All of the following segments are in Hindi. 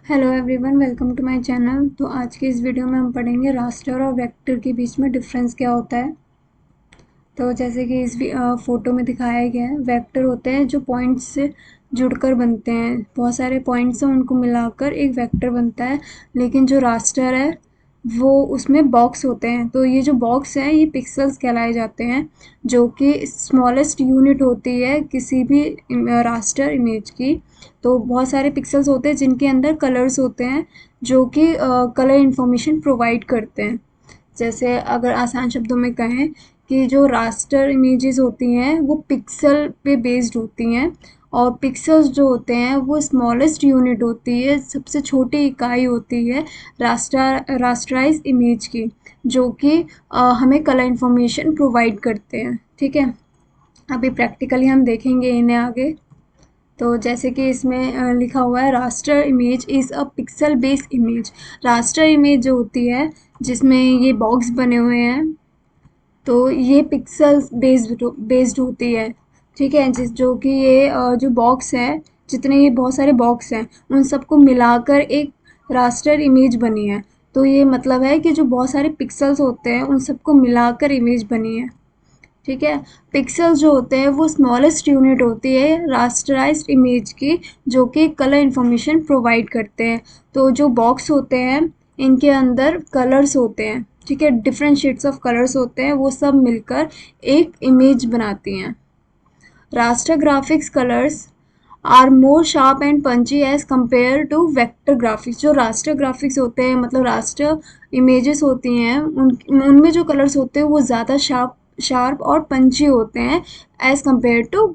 Hello everyone, welcome to my channel. तो आज की इस वीडियो में हम पढ़ेंगे रास्टर और वेक्टर के बीच में डिफरेंस क्या होता है। तो जैसे कि इस फोटो में दिखाया गया है, वेक्टर होते हैं जो पॉइंट्स से जुड़कर बनते हैं। बहुत सारे पॉइंट्स हैं, उनको मिलाकर एक वेक्टर बनता है। लेकिन जो रास्टर है वो उसमें बॉक्स होते हैं। तो ये जो बॉक्स हैं ये पिक्सेल्स कहलाए जाते हैं, जो कि स्मॉलेस्ट यूनिट होती है किसी भी रास्टर इमेज की। तो बहुत सारे पिक्सेल्स होते हैं जिनके अंदर कलर्स होते हैं, जो कि कलर इंफॉर्मेशन प्रोवाइड करते हैं। जैसे अगर आसान शब्दों में कहें कि जो रास्टर इमेजेस होती हैं वो पिक्सल पे बेस्ड होती हैं, और पिक्सेल्स जो होते हैं वो स्मॉलेस्ट यूनिट होती है, सबसे छोटी इकाई होती है रास्टराइज इमेज की, जो कि हमें कलर इन्फॉर्मेशन प्रोवाइड करते हैं। ठीक है, अभी प्रैक्टिकली हम देखेंगे इन्हें आगे। तो जैसे कि इसमें लिखा हुआ है, raster image is a pixel based image. Raster image जो होती है जिसमें ये बॉक्स बने हुए हैं, तो ये पिक्सल्स बेस्ड होती है। ठीक है, जिस जो कि ये जो बॉक्स है, जितने ये बहुत सारे बॉक्स हैं उन सबको मिलाकर एक रास्टर इमेज बनी है। तो ये मतलब है कि जो बहुत सारे पिक्सल्स होते हैं उन सबको मिलाकर इमेज बनी है। ठीक है, पिक्सेल्स जो होते हैं वो स्मॉलेस्ट यूनिट होती है रास्टराइज्ड इमेज की, जो कि कलर इन्फॉर्मेशन प्रोवाइड करते हैं। तो जो बॉक्स होते हैं इनके अंदर कलर्स होते हैं। ठीक है, डिफरेंट शेड्स ऑफ कलर्स होते हैं, वो सब मिलकर एक इमेज बनाती हैं। Raster graphics colours are more sharp and punchy as compare to vector graphics. जो रास्टर ग्राफिक्स होते हैं, मतलब रास्टर इमेजेस होती हैं, उनमें जो कलर्स होते हैं वो ज़्यादा शार्प और पंची होते हैं as compare to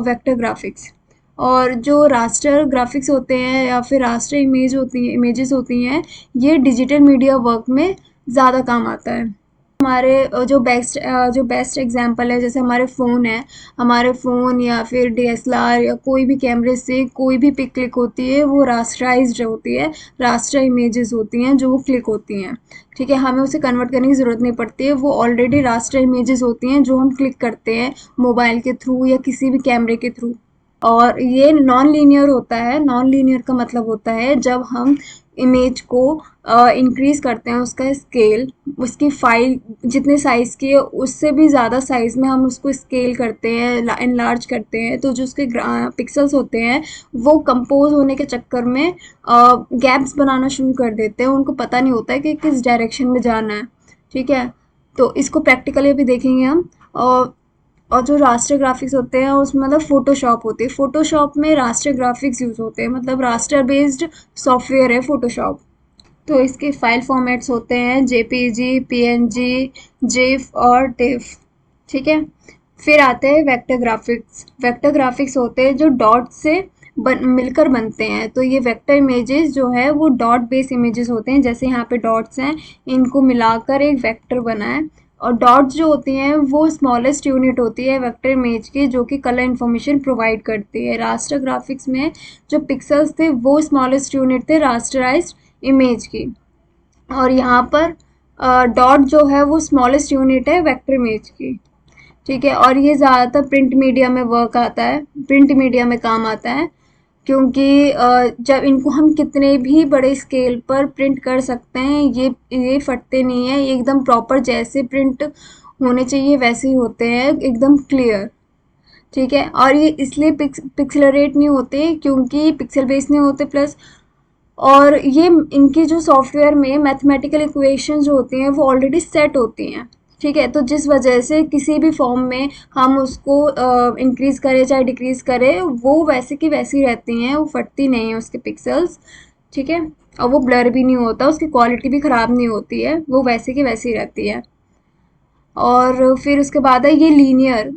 vector graphics. और जो रास्टर ग्राफिक्स होते हैं या फिर रास्टर इमेजेस होती हैं, ये डिजिटल मीडिया वर्क में ज़्यादा काम आता है। हमारे जो बेस्ट एग्जांपल है, जैसे हमारे फ़ोन है, हमारे फ़ोन या फिर डीएसएलआर या कोई भी कैमरे से कोई भी पिक क्लिक होती है वो रास्टराइज्ड होती है, रास्टर इमेजेस होती हैं जो वो क्लिक होती हैं। ठीक है, हमें उसे कन्वर्ट करने की ज़रूरत नहीं पड़ती है, वो ऑलरेडी रास्टर इमेजेस होती हैं जो हम क्लिक करते हैं मोबाइल के थ्रू या किसी भी कैमरे के थ्रू। और ये नॉन लीनियर होता है। नॉन लीनियर का मतलब होता है जब हम इमेज को इंक्रीज़ करते हैं, उसका स्केल, उसकी फाइल जितने साइज़ की है उससे भी ज़्यादा साइज़ में हम उसको स्केल करते हैं, एनलार्ज करते हैं, तो जो उसके पिक्सल्स होते हैं वो कंपोज होने के चक्कर में गैप्स बनाना शुरू कर देते हैं। उनको पता नहीं होता है कि किस डायरेक्शन में जाना है। ठीक है, तो इसको प्रैक्टिकली अभी देखेंगे हम। और जो रास्टर ग्राफिक्स होते हैं उसमें मतलब फ़ोटोशॉप होती है। फ़ोटोशॉप में रास्टर ग्राफिक्स यूज़ होते हैं, मतलब रास्टर बेस्ड सॉफ्टवेयर है फ़ोटोशॉप। तो इसके फाइल फॉर्मेट्स होते हैं जेपीजी, पीएनजी, जेफ और टिफ। ठीक है, फिर आते हैं वेक्टर ग्राफिक्स। वेक्टर ग्राफिक्स होते हैं जो डॉट से मिलकर बनते हैं। तो ये वेक्टर इमेजेस जो है वो डॉट बेस इमेजेस होते हैं, जैसे यहाँ पे डॉट्स हैं, इनको मिलाकर एक वेक्टर बना है। और डॉट्स जो होती हैं वो स्मॉलेस्ट यूनिट होती है वेक्टर इमेज की, जो कि कलर इन्फॉर्मेशन प्रोवाइड करती है। रास्टर ग्राफिक्स में जो पिक्सल्स थे वो स्मॉलेस्ट यूनिट थे रास्टराइज्ड इमेज की, और यहाँ पर डॉट जो है वो स्मॉलेस्ट यूनिट है वेक्टर इमेज की। ठीक है, और ये ज़्यादातर प्रिंट मीडिया में वर्क आता है, प्रिंट मीडिया में काम आता है, क्योंकि जब इनको हम कितने भी बड़े स्केल पर प्रिंट कर सकते हैं, ये फटते नहीं हैं, ये एकदम प्रॉपर जैसे प्रिंट होने चाहिए वैसे ही होते हैं, एकदम क्लियर। ठीक है, और ये इसलिए पिक्सलरेट नहीं होते क्योंकि पिक्सल बेस नहीं होते, प्लस और ये इनकी जो सॉफ्टवेयर में मैथमेटिकल इक्वेशन जो होती हैं वो ऑलरेडी सेट होती हैं। ठीक है, तो जिस वजह से किसी भी फॉर्म में हम उसको इंक्रीज़ करें चाहे डिक्रीज़ करें, वो वैसे की वैसी रहती हैं, वो फटती नहीं है उसके पिक्सल्स। ठीक है, और वो ब्लर भी नहीं होता, उसकी क्वालिटी भी ख़राब नहीं होती है, वो वैसे की वैसी रहती है। और फिर उसके बाद है ये लीनियर,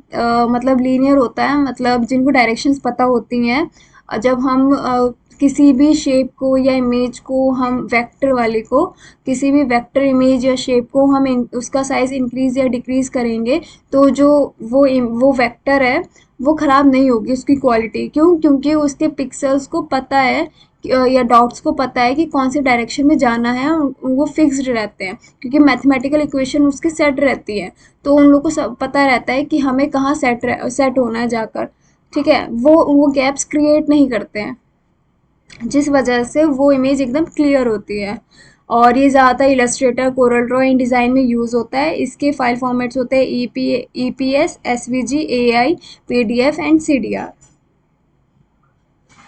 मतलब लीनियर होता है, मतलब जिनको डायरेक्शंस पता होती हैं। जब हम किसी भी शेप को या इमेज को हम वेक्टर वाले को, किसी भी वेक्टर इमेज या शेप को हम उसका साइज़ इंक्रीज़ या डिक्रीज़ करेंगे, तो जो वो वेक्टर है वो ख़राब नहीं होगी उसकी क्वालिटी। क्यों? क्योंकि उसके पिक्सल्स को पता है या डॉट्स को पता है कि कौन से डायरेक्शन में जाना है, वो फिक्स्ड रहते हैं क्योंकि मैथमेटिकल इक्वेशन उसकी सेट रहती है। तो उन लोगों को सब पता रहता है कि हमें कहाँ सेट होना है जाकर। ठीक है, वो गैप्स क्रिएट नहीं करते हैं। जिस वजह से वो इमेज एकदम क्लियर होती है। और ये ज़्यादातर इलस्ट्रेटर, कोरल ड्रॉ, इन डिज़ाइन में यूज़ होता है। इसके फाइल फॉर्मेट्स होते हैं EPS, SVG, AI, PDF and CDR।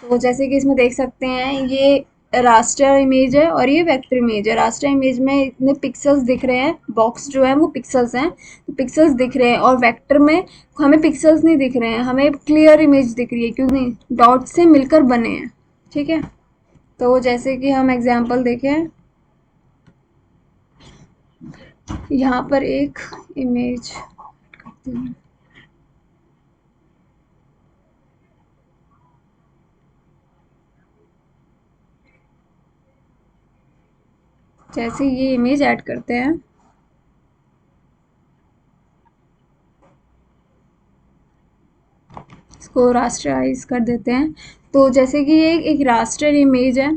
तो जैसे कि इसमें देख सकते हैं, ये रास्टर इमेज है और ये वेक्टर इमेज है। रास्टर इमेज में इतने पिक्सेल्स दिख रहे हैं, बॉक्स जो है वो पिक्सेल्स हैं, तो पिक्सेल्स दिख रहे हैं। और वेक्टर में हमें पिक्सेल्स नहीं दिख रहे हैं, हमें क्लियर इमेज दिख रही है क्योंकि डॉट से मिलकर बने हैं। ठीक है, तो जैसे कि हम एग्जांपल देखें, यहाँ पर एक इमेज करते हैं। जैसे ये इमेज ऐड करते हैं, इसको रास्टराइज कर देते हैं। तो जैसे कि ये एक रास्टर इमेज है,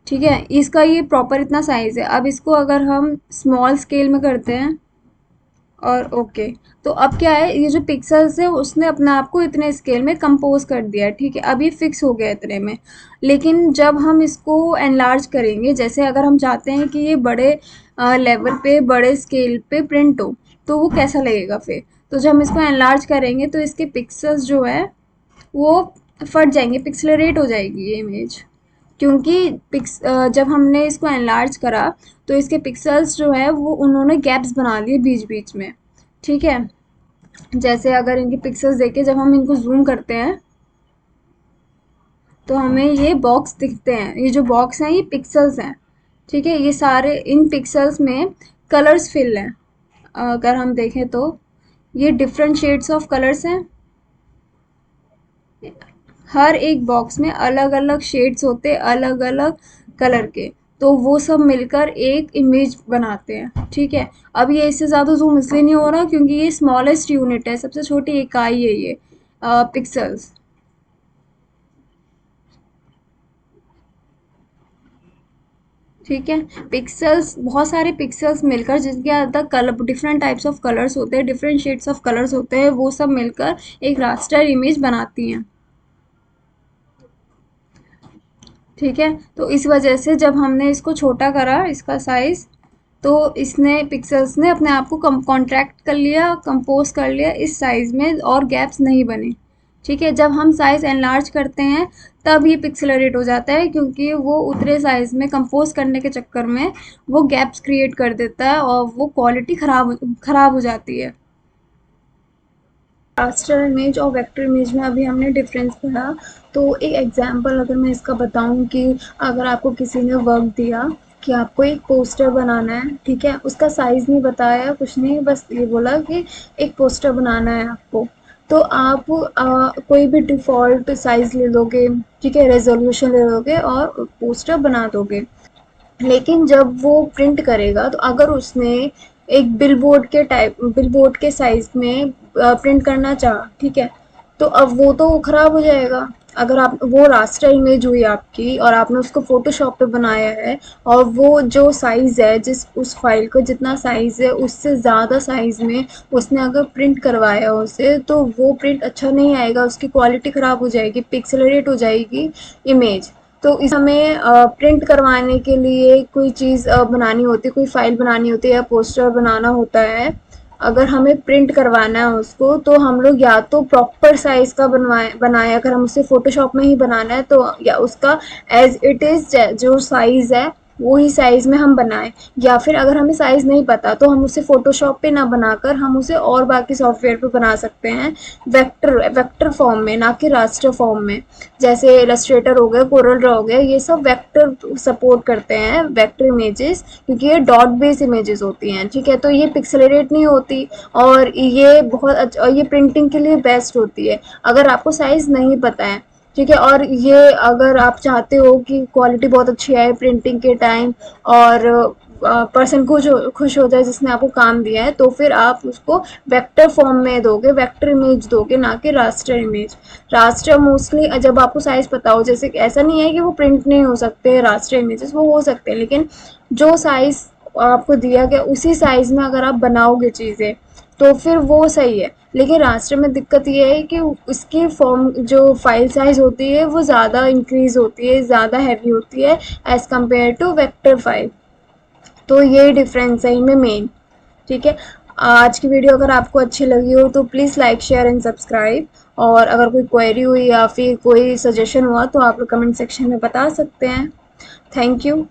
ठीक है, इसका ये प्रॉपर इतना साइज़ है। अब इसको अगर हम स्मॉल स्केल में करते हैं और ओके, तो अब क्या है, ये जो पिक्सेल्स है उसने अपने आप को इतने स्केल में कंपोज कर दिया है। ठीक है, अब ये फिक्स हो गया इतने में। लेकिन जब हम इसको एनलार्ज करेंगे, जैसे अगर हम चाहते हैं कि ये बड़े लेवल पे, बड़े स्केल पे प्रिंट हो, तो वो कैसा लगेगा फिर। तो जब हम इसको एनलार्ज करेंगे तो इसके पिक्सल्स जो है वो फट जाएंगे, पिक्सलरेट हो जाएगी ये इमेज। क्योंकि जब हमने इसको एनलार्ज करा तो इसके पिक्सल्स जो है वो उन्होंने गैप्स बना लिए बीच बीच में। ठीक है, जैसे अगर इनके पिक्सल्स देखे, जब हम इनको जूम करते हैं तो हमें ये बॉक्स दिखते हैं। ये जो बॉक्स हैं ये पिक्सल्स हैं। ठीक है, ये सारे इन पिक्सल्स में कलर्स फिल हैं। अगर हम देखें तो ये डिफरेंट शेड्स ऑफ कलर्स हैं। हर एक बॉक्स में अलग अलग शेड्स होते हैं, अलग अलग कलर के, तो वो सब मिलकर एक इमेज बनाते हैं। ठीक है, अब ये इससे ज़्यादा जूम इसलिए नहीं हो रहा क्योंकि ये स्मॉलेस्ट यूनिट है, सबसे छोटी इकाई है ये पिक्सल्स। ठीक है, पिक्सल्स, बहुत सारे पिक्सल्स मिलकर, जिसके अंदर colour, different types of colours होते हैं, डिफरेंट शेड्स ऑफ कलर्स होते हैं, वो सब मिलकर एक रास्टर इमेज बनाती हैं। ठीक है, तो इस वजह से जब हमने इसको छोटा करा, इसका साइज़, तो इसने पिक्सेल्स ने अपने आप को कॉन्ट्रैक्ट कर लिया, कंपोज कर लिया इस साइज़ में, और गैप्स नहीं बने। ठीक है, जब हम साइज़ एनलार्ज करते हैं तब ये पिक्सेलरेट हो जाता है, क्योंकि वो उतने साइज़ में कंपोज करने के चक्कर में वो गैप्स क्रिएट कर देता है और वो क्वालिटी ख़राब हो जाती है। रास्टर इमेज और वेक्टर इमेज में अभी हमने डिफरेंस पढ़ा। तो एक एग्जांपल अगर मैं इसका बताऊं कि अगर आपको किसी ने वर्क दिया कि आपको एक पोस्टर बनाना है, ठीक है, उसका साइज़ नहीं बताया, कुछ नहीं, बस ये बोला कि एक पोस्टर बनाना है आपको, तो आप कोई भी डिफ़ॉल्ट साइज़ ले लोगे, ठीक है, रेजोल्यूशन ले लोगे और पोस्टर बना दोगे। लेकिन जब वो प्रिंट करेगा तो अगर उसने एक बिलबोर्ड के साइज में प्रिंट करना चाहा, ठीक है, तो अब वो तो ख़राब हो जाएगा। अगर आप, वो रास्टर इमेज हुई आपकी और आपने उसको फ़ोटोशॉप पे बनाया है, और वो जो साइज़ है, जिस उस फाइल को जितना साइज़ है उससे ज़्यादा साइज़ में उसने अगर प्रिंट करवाया उसे, तो वो प्रिंट अच्छा नहीं आएगा, उसकी क्वालिटी ख़राब हो जाएगी, पिक्सेलरेट हो जाएगी इमेज। तो इस हमें प्रिंट करवाने के लिए कोई चीज़ बनानी होती है, कोई फ़ाइल बनानी होती है या पोस्टर बनाना होता है, अगर हमें प्रिंट करवाना है उसको, तो हम लोग या तो प्रॉपर साइज़ का बनाए, अगर हम उसे फ़ोटोशॉप में ही बनाना है तो, या उसका एज़ इट इज़ जो साइज़ है वही साइज़ में हम बनाएं, या फिर अगर हमें साइज़ नहीं पता तो हम उसे फ़ोटोशॉप पे ना बनाकर हम उसे और बाकी सॉफ्टवेयर पे बना सकते हैं, वेक्टर फॉर्म में, ना कि रास्टर फॉर्म में। जैसे इलस्ट्रेटर हो गया, कोरल ड्रॉ हो गया, ये सब वेक्टर सपोर्ट करते हैं, वेक्टर इमेजेस, क्योंकि ये डॉट बेस इमेजेस होती हैं। ठीक है, तो ये पिक्सेलरेट नहीं होती और ये बहुत अच्छा, ये प्रिंटिंग के लिए बेस्ट होती है अगर आपको साइज़ नहीं पता है। ठीक है, और ये अगर आप चाहते हो कि क्वालिटी बहुत अच्छी आए प्रिंटिंग के टाइम, और पर्सन खुश हो जाए जिसने आपको काम दिया है, तो फिर आप उसको वेक्टर फॉर्म में दोगे, वेक्टर इमेज दोगे, ना कि रास्टर इमेज। रास्टर मोस्टली जब आपको साइज़ पता हो, जैसे ऐसा नहीं है कि वो प्रिंट नहीं हो सकते रास्टर इमेजेस, वो हो सकते हैं, लेकिन जो साइज़ आपको दिया गया उसी साइज़ में अगर आप बनाओगे चीज़ें तो फिर वो सही है। लेकिन रास्टर में दिक्कत ये है कि उसकी फॉर्म जो फाइल साइज़ होती है वो ज़्यादा इंक्रीज़ होती है, ज़्यादा हैवी होती है as compare to vector file. तो ये डिफरेंस है इनमें मेन। ठीक है, आज की वीडियो अगर आपको अच्छी लगी हो तो please like share and subscribe. और अगर कोई क्वेरी हुई या फिर कोई सजेशन हुआ तो आप लोग कमेंट सेक्शन में बता सकते हैं। Thank you.